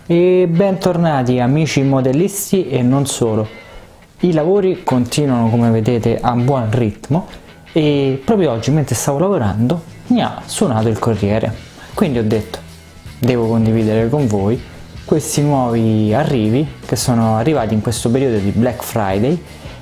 E bentornati amici modellisti e non solo. I lavori continuano, come vedete, a buon ritmo e proprio oggi, mentre stavo lavorando, mi ha suonato il corriere. Quindi ho detto, devo condividere con voi questi nuovi arrivi che sono arrivati in questo periodo di Black Friday.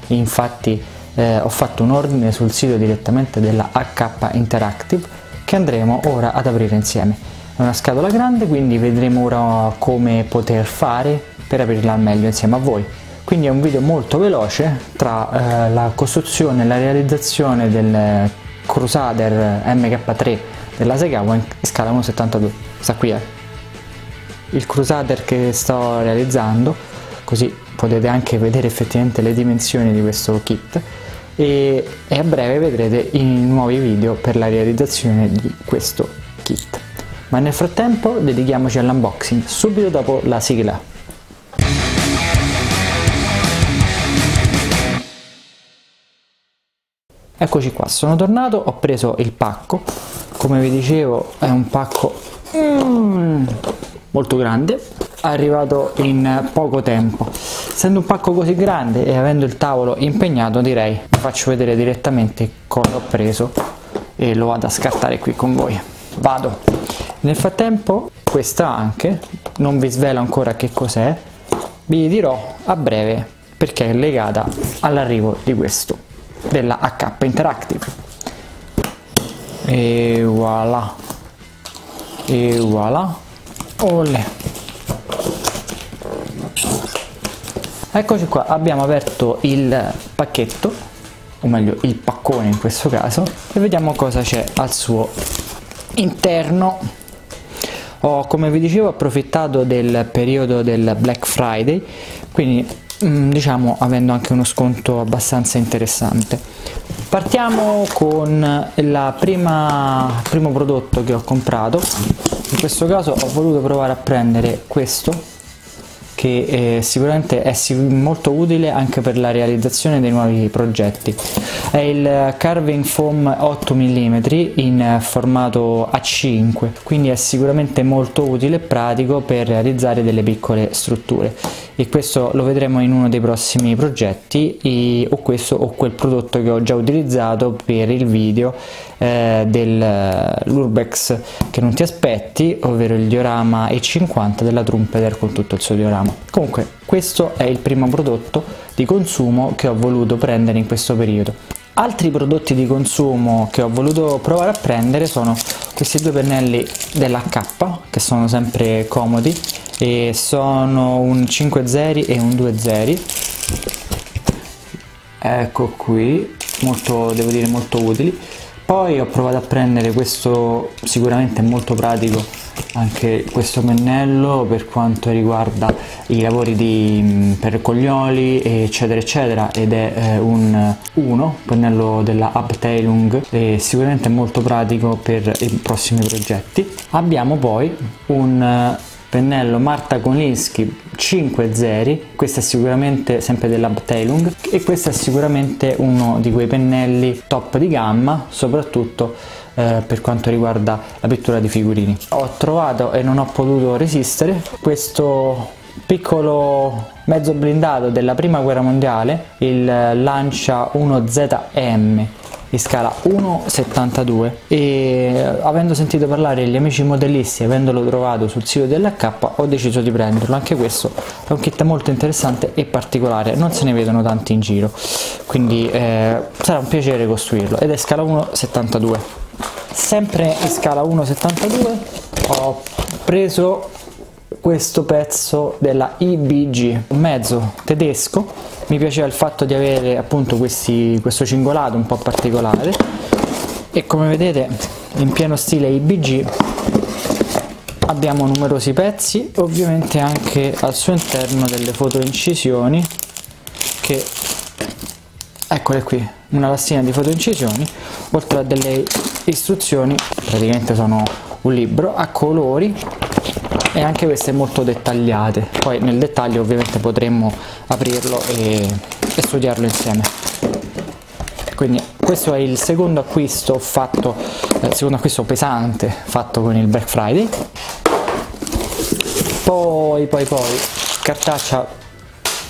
Infatti ho fatto un ordine sul sito direttamente della HK Interactive che andremo ora ad aprire insieme. È una scatola grande, quindi vedremo ora come poter fare per aprirla al meglio insieme a voi. Quindi è un video molto veloce tra la costruzione e la realizzazione del Crusader MK3 della Sagawa in scala 1.72. Sta qui il Crusader che sto realizzando, così potete anche vedere effettivamente le dimensioni di questo kit e a breve vedrete i nuovi video per la realizzazione di questo kit. Ma nel frattempo dedichiamoci all'unboxing subito dopo la sigla. Eccoci qua, sono tornato, ho preso il pacco. Come vi dicevo è un pacco molto grande, arrivato in poco tempo. Essendo un pacco così grande e avendo il tavolo impegnato, direi vi faccio vedere direttamente cosa ho preso e lo vado a scartare qui con voi. Vado. Nel frattempo questa anche, non vi svelo ancora che cos'è, vi dirò a breve perché è legata all'arrivo di questo, della HK Interactive. E voilà, e voilà, olè. Eccoci qua, abbiamo aperto il pacchetto, o meglio il paccone in questo caso, e vediamo cosa c'è al suo interno. Ho, come vi dicevo, approfittato del periodo del Black Friday, quindi diciamo avendo anche uno sconto abbastanza interessante. Partiamo con il primo prodotto che ho comprato. In questo caso ho voluto provare a prendere questo, che sicuramente è molto utile anche per la realizzazione dei nuovi progetti. È il Carving Foam 8 mm in formato A5, quindi è sicuramente molto utile e pratico per realizzare delle piccole strutture, e questo lo vedremo in uno dei prossimi progetti, o questo o quel prodotto che ho già utilizzato per il video dell'Urbex che non ti aspetti, ovvero il diorama E50 della Trumpeter con tutto il suo diorama. Comunque questo è il primo prodotto di consumo che ho voluto prendere in questo periodo. Altri prodotti di consumo che ho voluto provare a prendere sono questi due pennelli dell'HK, che sono sempre comodi, e sono un 5.0 e un 2.0. Ecco qui, devo dire molto utili. Poi ho provato a prendere questo, sicuramente molto pratico, anche questo pennello per quanto riguarda i lavori per coglioli eccetera eccetera, ed è un pennello della Abteilung, e sicuramente molto pratico per i prossimi progetti. Abbiamo poi un pennello Marta Kolinsky 5.0, questo è sicuramente sempre dell'Abteilung, e questo è sicuramente uno di quei pennelli top di gamma, soprattutto per quanto riguarda la pittura di figurini. Ho trovato e non ho potuto resistere questo piccolo mezzo blindato della prima guerra mondiale, il Lancia 1ZM in scala 1.72, e avendo sentito parlare degli amici modellisti, avendolo trovato sul sito dell'HK, ho deciso di prenderlo. Anche questo è un kit molto interessante e particolare, non se ne vedono tanti in giro, quindi sarà un piacere costruirlo, ed è scala 1.72. Sempre in scala 1.72 ho preso questo pezzo della IBG, un mezzo tedesco. Mi piaceva il fatto di avere appunto questo cingolato un po' particolare, e come vedete in pieno stile IBG abbiamo numerosi pezzi, ovviamente anche al suo interno delle fotoincisioni, che eccole qui, una lastina di fotoincisioni, oltre a delle istruzioni, praticamente sono un libro a colori, e anche queste molto dettagliate. Poi nel dettaglio ovviamente potremmo aprirlo e studiarlo insieme. Quindi questo è il secondo acquisto pesante fatto con il Black Friday. Poi, cartaccia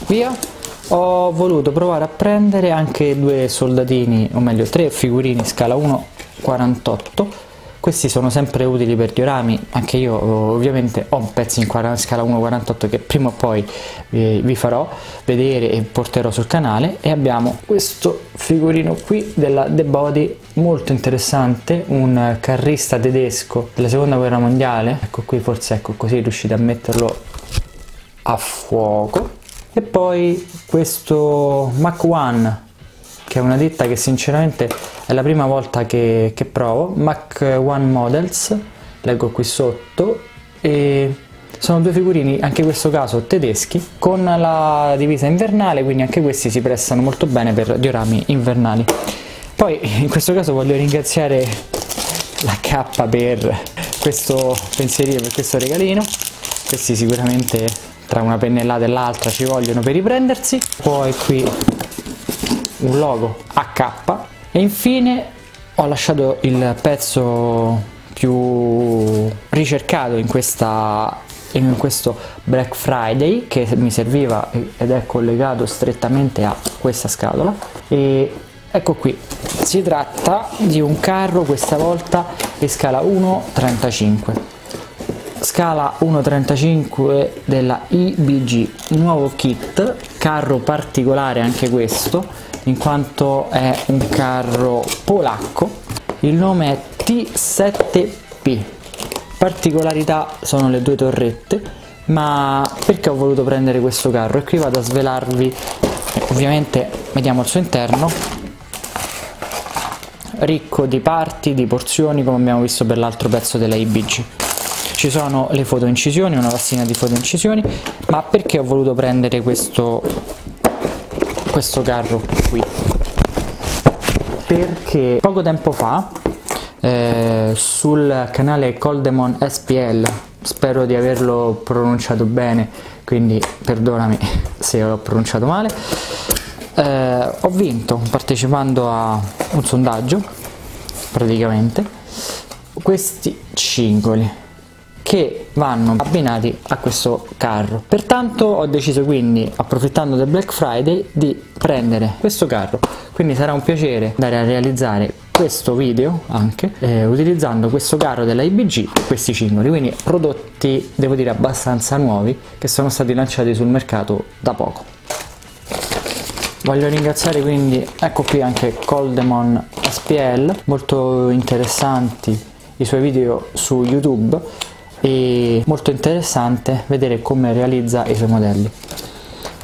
via. Ho voluto provare a prendere anche due soldatini, o meglio 3 figurini scala 1,48. Questi sono sempre utili per diorami, anche io ovviamente ho pezzi in scala 1,48 che prima o poi vi farò vedere e porterò sul canale. E abbiamo questo figurino qui della The Body, molto interessante, un carrista tedesco della seconda guerra mondiale. Ecco qui, forse ecco così riuscite a metterlo a fuoco. E poi questo Mach 1, che è una ditta che sinceramente è la prima volta che provo, Mach 1 Models, leggo qui sotto, e sono due figurini, anche in questo caso tedeschi, con la divisa invernale, quindi anche questi si prestano molto bene per diorami invernali. Poi in questo caso voglio ringraziare la K per questo pensierino, per questo regalino. Questi sicuramente tra una pennellata e l'altra ci vogliono per riprendersi. Poi qui un logo AK e infine ho lasciato il pezzo più ricercato in questo Black Friday, che mi serviva ed è collegato strettamente a questa scatola. E ecco qui, si tratta di un carro, questa volta di scala 1,35. Scala 1,35 della IBG, nuovo kit, carro particolare anche questo, in quanto è un carro polacco. Il nome è T7P. Particolarità sono le due torrette. Ma perché ho voluto prendere questo carro? E qui vado a svelarvi, ovviamente vediamo il suo interno, ricco di parti, di porzioni, come abbiamo visto per l'altro pezzo della IBG. Ci sono le fotoincisioni, una lastina di fotoincisioni. Ma perché ho voluto prendere questo carro qui? Perché poco tempo fa sul canale Coldemon SPL, spero di averlo pronunciato bene, quindi perdonami se l'ho pronunciato male, ho vinto partecipando a un sondaggio, praticamente, questi cingoli che vanno abbinati a questo carro. Pertanto ho deciso, quindi approfittando del Black Friday, di prendere questo carro. Quindi sarà un piacere andare a realizzare questo video anche utilizzando questo carro della IBG e questi cingoli, quindi prodotti devo dire abbastanza nuovi che sono stati lanciati sul mercato da poco. Voglio ringraziare quindi, ecco qui anche Coldemon SPL, molto interessanti i suoi video su YouTube e molto interessante vedere come realizza i suoi modelli.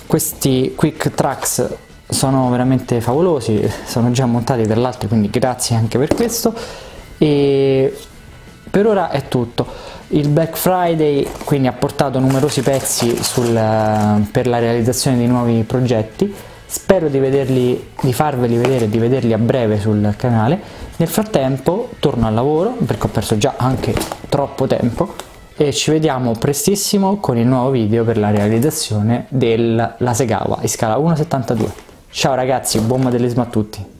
Questi Quick Tracks sono veramente favolosi, sono già montati tra l'altro, quindi grazie anche per questo. E per ora è tutto. Il Black Friday quindi ha portato numerosi pezzi per la realizzazione di nuovi progetti. Spero di farveli vedere, di vederli a breve sul canale. Nel frattempo torno al lavoro perché ho perso già anche troppo tempo e ci vediamo prestissimo con il nuovo video per la realizzazione della Hasegawa in scala 1,72. Ciao ragazzi, buon modellismo a tutti!